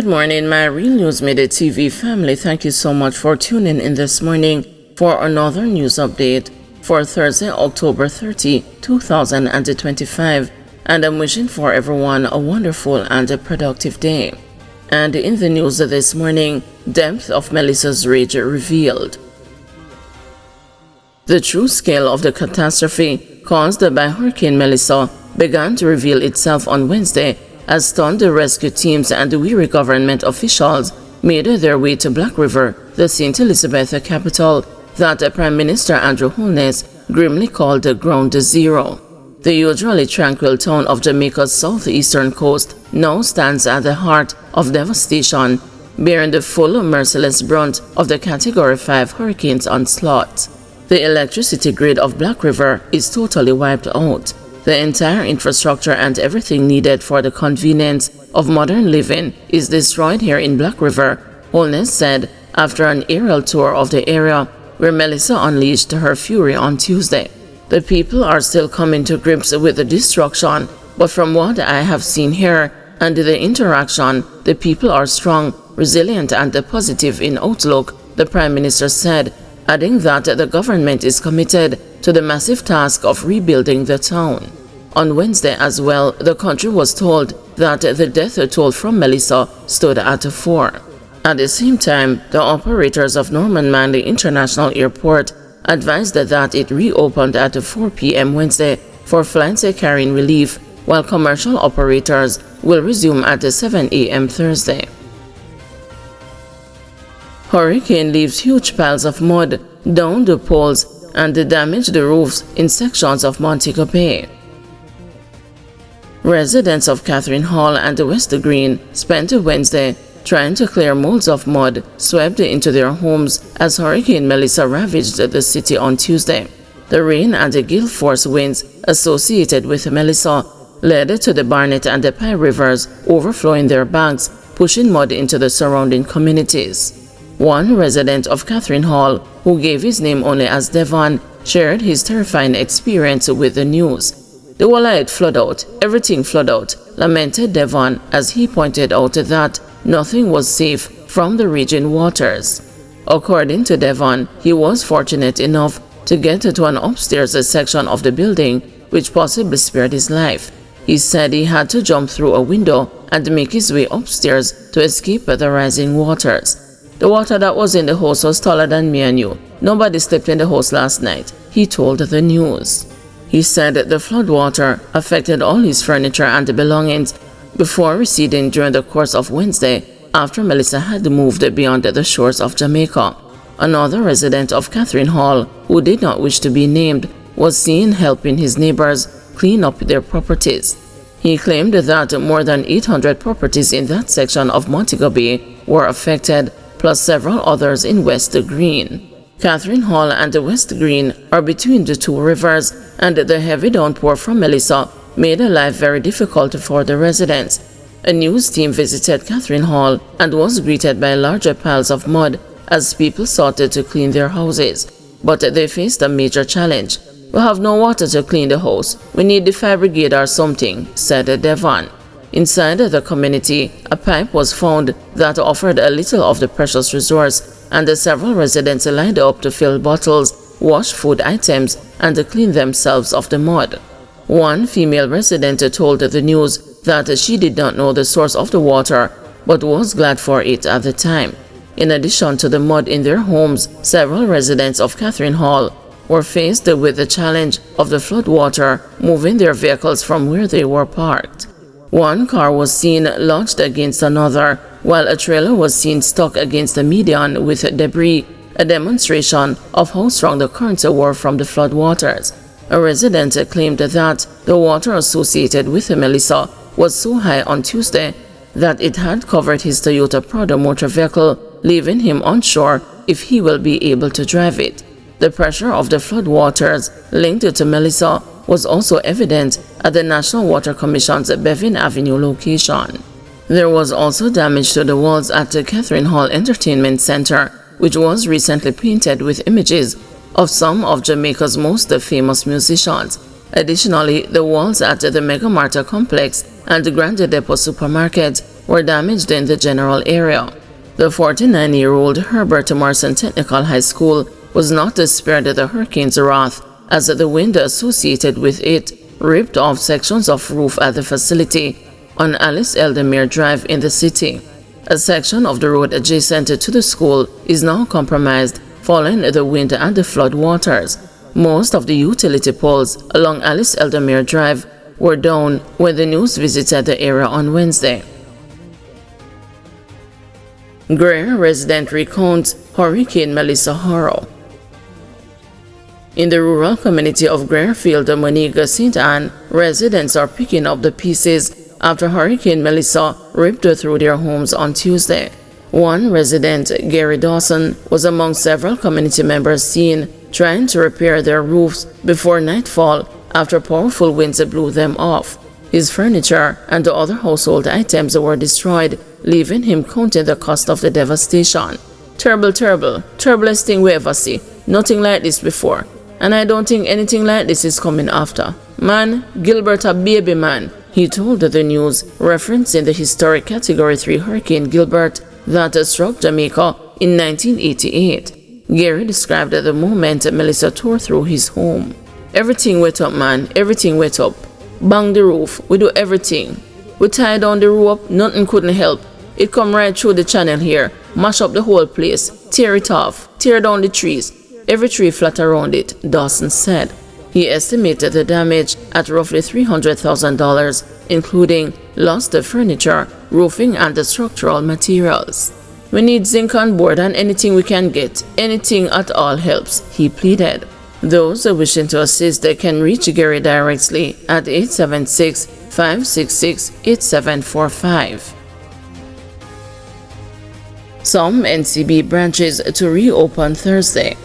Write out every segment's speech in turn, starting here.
Good morning, my Real News Midday TV family. Thank you so much for tuning in this morning for another news update for Thursday, October 30, 2025. And I'm wishing for everyone a wonderful and a productive day. And in the news this morning, depth of Melissa's rage revealed. The true scale of the catastrophe caused by Hurricane Melissa began to reveal itself on Wednesday as stunned rescue teams and weary government officials made their way to Black River, the St. Elizabeth capital that Prime Minister Andrew Holness grimly called Ground Zero. The usually tranquil town of Jamaica's southeastern coast now stands at the heart of devastation, bearing the full merciless brunt of the Category 5 hurricane's onslaught. The electricity grid of Black River is totally wiped out. The entire infrastructure and everything needed for the convenience of modern living is destroyed here in Black River, Holness said after an aerial tour of the area where Melissa unleashed her fury on Tuesday. The people are still coming to grips with the destruction, but from what I have seen here and the interaction, the people are strong, resilient and positive in outlook, the Prime Minister said, adding that the government is committed to the massive task of rebuilding the town. On Wednesday as well, the country was told that the death toll from Melissa stood at 4. At the same time, the operators of Norman Manley International Airport advised that it reopened at 4 p.m. Wednesday for flights carrying relief, while commercial operators will resume at 7 a.m. Thursday. Hurricane leaves huge piles of mud down the poles and damaged the roofs in sections of Montego Bay. Residents of Catherine Hall and West Green spent Wednesday trying to clear molds of mud swept into their homes as Hurricane Melissa ravaged the city on Tuesday. The rain and the gale force winds associated with Melissa led to the Barnett and the Pye rivers overflowing their banks, pushing mud into the surrounding communities. One resident of Catherine Hall, who gave his name only as Devon, shared his terrifying experience with the news. The wall flood out, everything flood out, lamented Devon as he pointed out that nothing was safe from the raging waters. According to Devon, he was fortunate enough to get to an upstairs section of the building, which possibly spared his life. He said he had to jump through a window and make his way upstairs to escape the rising waters. The water that was in the house was taller than me and you. Nobody slept in the house last night, he told the news. He said the floodwater affected all his furniture and belongings before receding during the course of Wednesday after Melissa had moved beyond the shores of Jamaica. Another resident of Catherine Hall, who did not wish to be named, was seen helping his neighbors clean up their properties. He claimed that more than 800 properties in that section of Montego Bay were affected, plus several others in West Green. Catherine Hall and West Green are between the two rivers, and the heavy downpour from Melissa made life very difficult for the residents. A news team visited Catherine Hall and was greeted by larger piles of mud as people sought to clean their houses. But they faced a major challenge. "We have no water to clean the house. We need the fire brigade or something," said Devon. Inside the community, a pipe was found that offered a little of the precious resource, and several residents lined up to fill bottles, wash food items, and clean themselves of the mud. One female resident told the news that she did not know the source of the water, but was glad for it at the time. In addition to the mud in their homes, several residents of Catherine Hall were faced with the challenge of the floodwater moving their vehicles from where they were parked. One car was seen launched against another, while a trailer was seen stuck against the median with debris, a demonstration of how strong the currents were from the floodwaters. A resident claimed that the water associated with Melissa was so high on Tuesday that it had covered his Toyota Prado motor vehicle, leaving him unsure if he will be able to drive it. The pressure of the floodwaters linked to Melissa was also evident at the National Water Commission's Bevin Avenue location. There was also damage to the walls at the Catherine Hall Entertainment Center, which was recently painted with images of some of Jamaica's most famous musicians. Additionally, the walls at the Mega Marta complex and the Grand Depot supermarket were damaged in the general area. The 49-year-old Herbert Morrison Technical High School was not spared the hurricane's wrath, as the wind associated with it ripped off sections of roof at the facility on Alice Eldemere Drive in the city. A section of the road adjacent to the school is now compromised following the wind and the flood waters. Most of the utility poles along Alice Eldemere Drive were down when the news visited the area on Wednesday. Greer resident recounts Hurricane Melissa horror. In the rural community of Greerfield, Montego, St. Anne, residents are picking up the pieces after Hurricane Melissa ripped through their homes on Tuesday. One resident, Gary Dawson, was among several community members seen trying to repair their roofs before nightfall after powerful winds blew them off. His furniture and the other household items were destroyed, leaving him counting the cost of the devastation. Terrible, terrible, terriblest thing we ever see. Nothing like this before. And I don't think anything like this is coming after. Man, Gilbert a baby man, he told the news, referencing the historic Category 3 Hurricane Gilbert that struck Jamaica in 1988. Gary described the moment Melissa tore through his home. Everything wet up, man, everything wet up. Bang the roof, we do everything. We tie down the rope, nothing couldn't help. It come right through the channel here, mash up the whole place, tear it off, tear down the trees. Every tree flat around it, Dawson said. He estimated the damage at roughly $300,000, including lost furniture, roofing, and the structural materials. We need zinc on board and anything we can get. Anything at all helps, he pleaded. Those wishing to assist can reach Gary directly at 876-566-8745. Some NCB branches to reopen Thursday.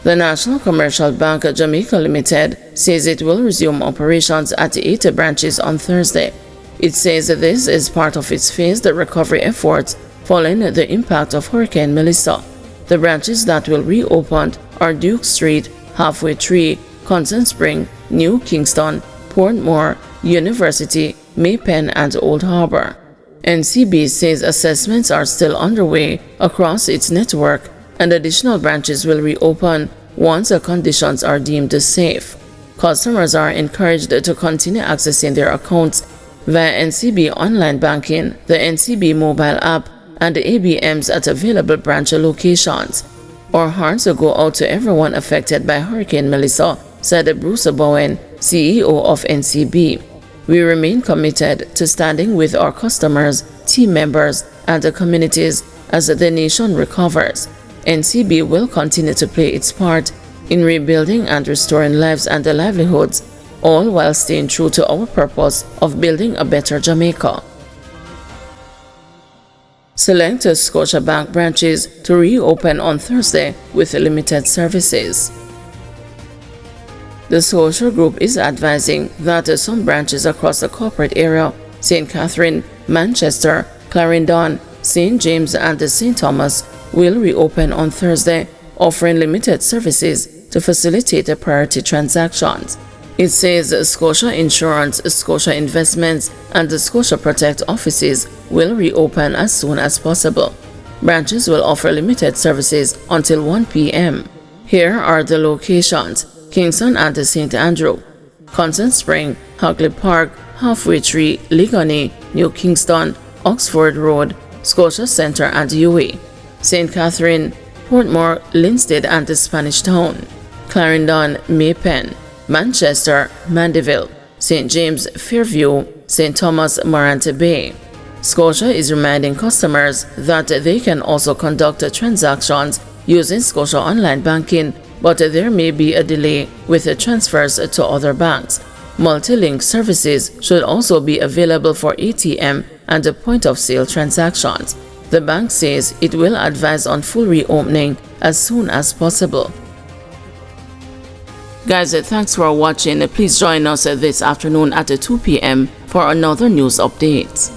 The National Commercial Bank Jamaica Limited says it will resume operations at 8 branches on Thursday. It says this is part of its phased recovery efforts following the impact of Hurricane Melissa. The branches that will reopen are Duke Street, Halfway Tree, Constant Spring, New Kingston, Portmore, University, Maypen, and Old Harbor. NCB says assessments are still underway across its network, and additional branches will reopen once the conditions are deemed safe. Customers are encouraged to continue accessing their accounts via NCB online banking, the NCB mobile app, and the ABMs at available branch locations. Our hearts go out to everyone affected by Hurricane Melissa, said Bruce Bowen, CEO of NCB. We remain committed to standing with our customers, team members, and the communities as the nation recovers. NCB will continue to play its part in rebuilding and restoring lives and livelihoods, all while staying true to our purpose of building a better Jamaica. Select Scotiabank branches to reopen on Thursday with limited services. The Scotia Group is advising that some branches across the corporate area, St. Catherine, Manchester, Clarendon, St. James, and St. Thomas, will reopen on Thursday, offering limited services to facilitate priority transactions. It says Scotia Insurance, Scotia Investments, and the Scotia Protect offices will reopen as soon as possible. Branches will offer limited services until 1 p.m. Here are the locations: Kingston and St. Andrew, Constant Spring, Hagley Park, Halfway Tree, Ligoni, New Kingston, Oxford Road, Scotia Centre and UA, St. Catherine, Portmore, Linstead and Spanish Town, Clarendon, Maypen, Manchester, Mandeville, St. James, Fairview, St. Thomas, Montego Bay. Scotia is reminding customers that they can also conduct transactions using Scotia Online Banking, but there may be a delay with transfers to other banks. Multi-link services should also be available for ATM and point-of-sale transactions. The bank says it will advise on full reopening as soon as possible. Guys, thanks for watching. Please join us this afternoon at 2 p.m. for another news update.